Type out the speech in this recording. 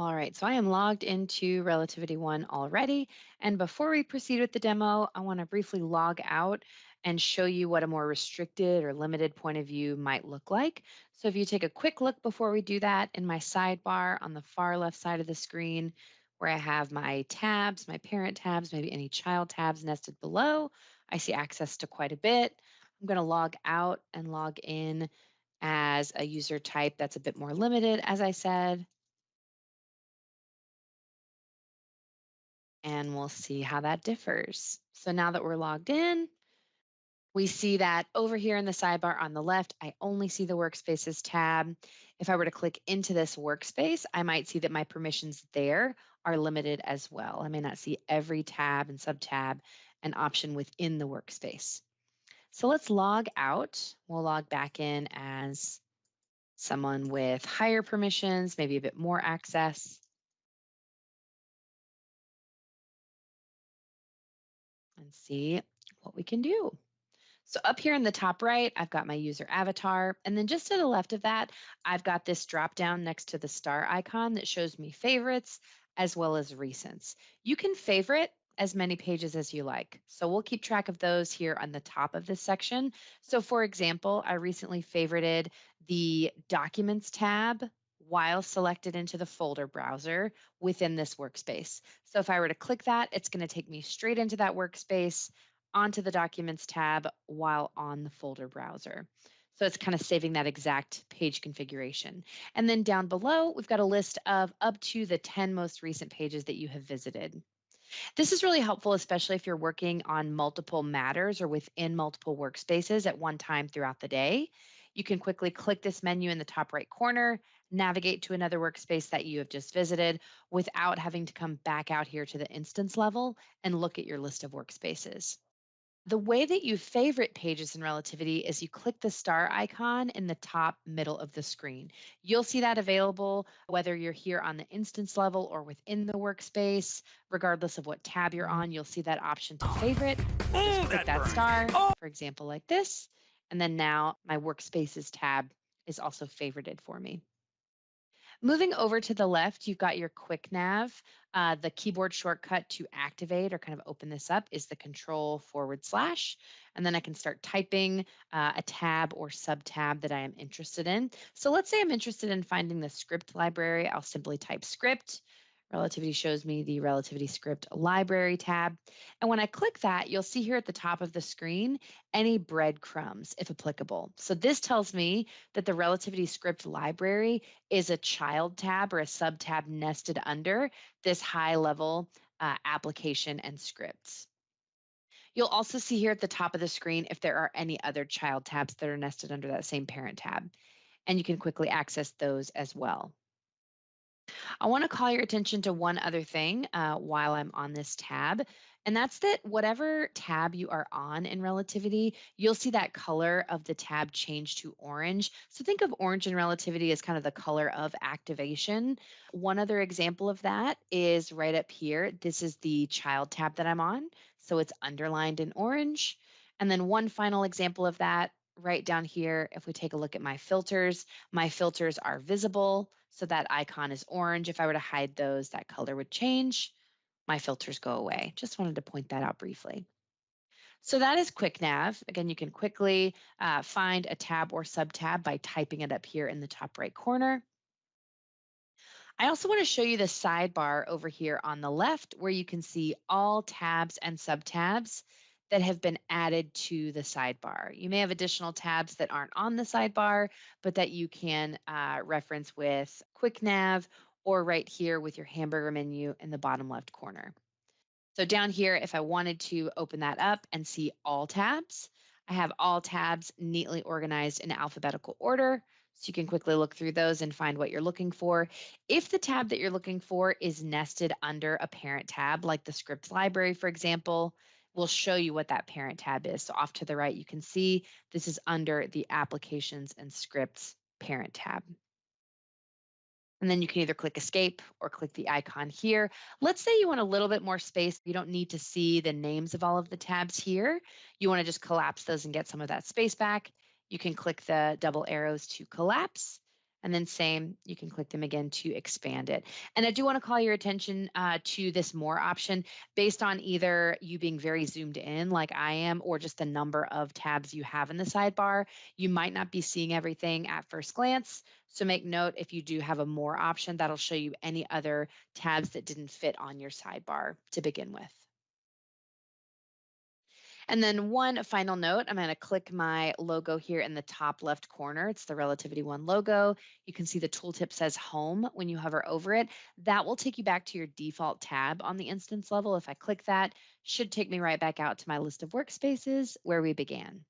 All right, so I am logged into Relativity 1 already. And before we proceed with the demo, I want to briefly log out and show you what a more restricted or limited point of view might look like. So if you take a quick look before we do that, in my sidebar on the far left side of the screen, where I have my tabs, my parent tabs, maybe any child tabs nested below, I see access to quite a bit. I'm going to log out and log in as a user type that's a bit more limited, as I said. And we'll see how that differs. So now that we're logged in, we see that over here in the sidebar on the left, I only see the Workspaces tab. If I were to click into this workspace, I might see that my permissions there are limited as well. I may not see every tab and subtab and option within the workspace. So let's log out. We'll log back in as someone with higher permissions, maybe a bit more access, and see what we can do. So up here in the top right, I've got my user avatar. And then just to the left of that, I've got this drop down next to the star icon that shows me favorites as well as recents. You can favorite as many pages as you like. So we'll keep track of those here on the top of this section. So for example, I recently favorited the Documents tab while selected into the folder browser within this workspace. So if I were to click that, it's going to take me straight into that workspace onto the Documents tab while on the folder browser. So it's kind of saving that exact page configuration. And then down below, we've got a list of up to the 10 most recent pages that you have visited. This is really helpful, especially if you're working on multiple matters or within multiple workspaces at one time throughout the day. You can quickly click this menu in the top right corner, navigate to another workspace that you have just visited without having to come back out here to the instance level and look at your list of workspaces. The way that you favorite pages in Relativity is you click the star icon in the top middle of the screen. You'll see that available whether you're here on the instance level or within the workspace. Regardless of what tab you're on, you'll see that option to favorite. Just Oh, click that that burns. star, Oh, for example, like this. And then now my Workspaces tab is also favorited for me. Moving over to the left, you've got your quick nav. The keyboard shortcut to activate or kind of open this up is the control/. And then I can start typing a tab or sub tab that I am interested in. So let's say I'm interested in finding the script library. I'll simply type script. Relativity shows me the Relativity Script Library tab. And when I click that, you'll see here at the top of the screen any breadcrumbs, if applicable. So this tells me that the Relativity Script Library is a child tab or a sub tab nested under this high level application and scripts. You'll also see here at the top of the screen if there are any other child tabs that are nested under that same parent tab. And you can quickly access those as well. I want to call your attention to one other thing while I'm on this tab, and that's that whatever tab you are on in Relativity, you'll see that color of the tab change to orange. So think of orange in Relativity as kind of the color of activation. One other example of that is right up here. This is the child tab that I'm on, so it's underlined in orange. And then one final example of that right down here, if we take a look at my filters are visible, so that icon is orange. If I were to hide those, that color would change. My filters go away. Just wanted to point that out briefly. So that is Quick Nav. Again, you can quickly find a tab or sub-tab by typing it up here in the top right corner. I also want to show you the sidebar over here on the left where you can see all tabs and sub-tabs that have been added to the sidebar. You may have additional tabs that aren't on the sidebar, but that you can reference with Quick Nav or right here with your hamburger menu in the bottom left corner. So down here, if I wanted to open that up and see all tabs, I have all tabs neatly organized in alphabetical order. So you can quickly look through those and find what you're looking for. If the tab that you're looking for is nested under a parent tab, like the scripts library, for example, we'll show you what that parent tab is. So off to the right, you can see this is under the applications and scripts parent tab. And then you can either click escape or click the icon here. Let's say you want a little bit more space. You don't need to see the names of all of the tabs here. You want to just collapse those and get some of that space back. You can click the double arrows to collapse. And then same, you can click them again to expand it. And I do want to call your attention to this more option based on either you being very zoomed in like I am or just the number of tabs you have in the sidebar. You might not be seeing everything at first glance. So make note if you do have a more option, that'll show you any other tabs that didn't fit on your sidebar to begin with. And then one final note, I'm going to click my logo here in the top left corner. It's the Relativity One logo. You can see the tooltip says home when you hover over it. That will take you back to your default tab on the instance level. If I click that, should take me right back out to my list of workspaces where we began.